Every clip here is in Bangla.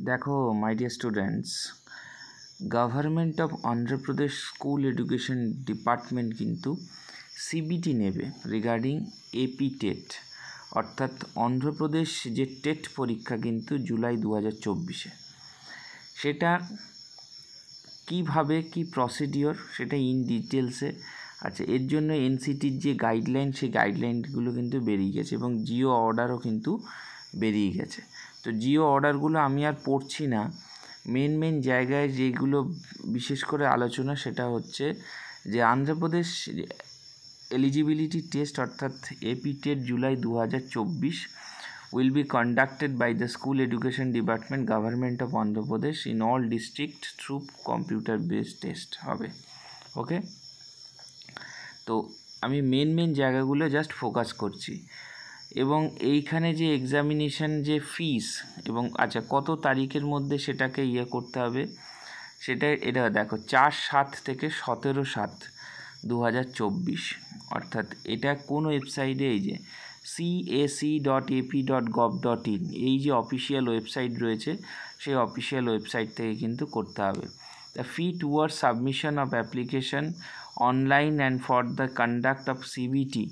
দেখো my dear students, government of Andhra Pradesh school education department কিন্তু সিবিটি নেবে রিগার্ডিং এপি টেট, অর্থাৎ অন্ধ্রপ্রদেশ যে টেট পরীক্ষা কিন্তু জুলাই 2024-এ, সেটা কিভাবে কি প্রসিডিওর সেটা ইন ডিটেলসে। আচ্ছা, এর জন্য এনসিটির যে গাইডলাইন, সেই গাইডলাইনগুলো কিন্তু বেরিয়ে গেছে এবং জিও অর্ডারও কিন্তু বেরিয়ে গেছে। তো জিও অর্ডারগুলো আমি আর পড়ছি না। মেন জায়গায় যেগুলো বিশেষ করে আলোচনা, সেটা হচ্ছে যে অন্ধ্রপ্রদেশ এলিজিবিলিটি টেস্ট অর্থাৎ AP TET July 2024 will be conducted by the School Education Department, Government of Andhra Pradesh in all district through computer based test হবে। ওকে, তো আমি মেন জায়গাগুলো জাস্ট ফোকাস করছি। এবং এইখানে যে এক্সামিনেশান যে ফিস এবং আচ্ছা কত তারিখের মধ্যে সেটাকে করতে হবে, সেটা এটা দেখো 4/7 থেকে 17/7/2024, অর্থাৎ এটা কোন ওয়েবসাইটে, এই যে cac.ap.gov.in এই যে অফিসিয়াল ওয়েবসাইট রয়েছে, সেই অফিসিয়াল ওয়েবসাইট থেকে কিন্তু করতে হবে। The fee towards submission of application online and for the conduct of CBT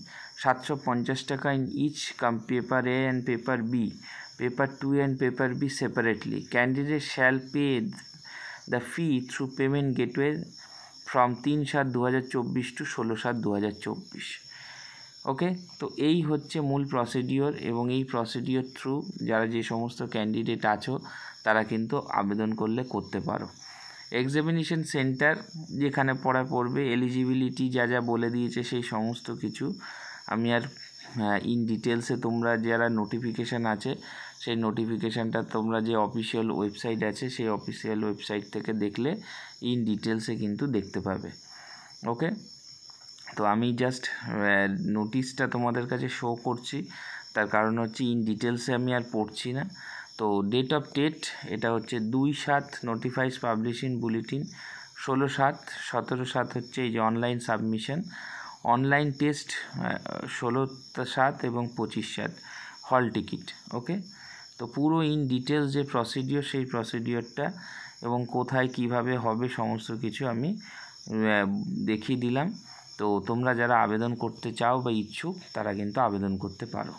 750 টাকা in each paper A and paper B, paper 2 and paper B separately. Candidate shall pay the fee through payment gateway from 3/7/2024 to 16/7/2024। ওকে, তো এই হচ্ছে মূল প্রসিডিওর এবং এই প্রসিডিওর থ্রু যারা যে সমস্ত ক্যান্ডিডেট আছো তারা কিন্তু আবেদন করতে পারো। এক্সামিনেশন সেন্টার যেখানে পড়বে, এলিজিবিলিটি যা বলে দিয়েছে সেই সমস্ত কিছু আমি আর ইন ডিটেলসে, তোমরা যারা নোটিফিকেশান আছে সেই নোটিফিকেশানটা তোমরা যে অফিসিয়াল ওয়েবসাইট আছে সেই অফিসিয়াল ওয়েবসাইট থেকে দেখলে ইন ডিটেলসে কিন্তু দেখতে পাবে। ওকে, তো আমি জাস্ট নোটিশটা তোমাদের কাছে শো করছি, তার কারণ হচ্ছে ইন ডিটেলসে আমি আর পড়ছি না। তো ডেট অফ টেট এটা হচ্ছে 2/7 নোটিফাইজ পাবলিশিং বুলেটিন, 16/7, 17/7 হচ্ছে এই যে অনলাইন সাবমিশন, অনলাইন টেস্ট 16/7 এবং 25/7 হল টিকিট। ওকে, তো পুরো ইন ডিটেলস যে প্রসিডিওর, সেই প্রসিডিওরটা এবং কোথায় কিভাবে হবে সমস্ত কিছু আমি দেখিয়ে দিলাম। তো তোমরা যারা আবেদন করতে চাও বা ইচ্ছুক তারা কিন্তু আবেদন করতে পারো।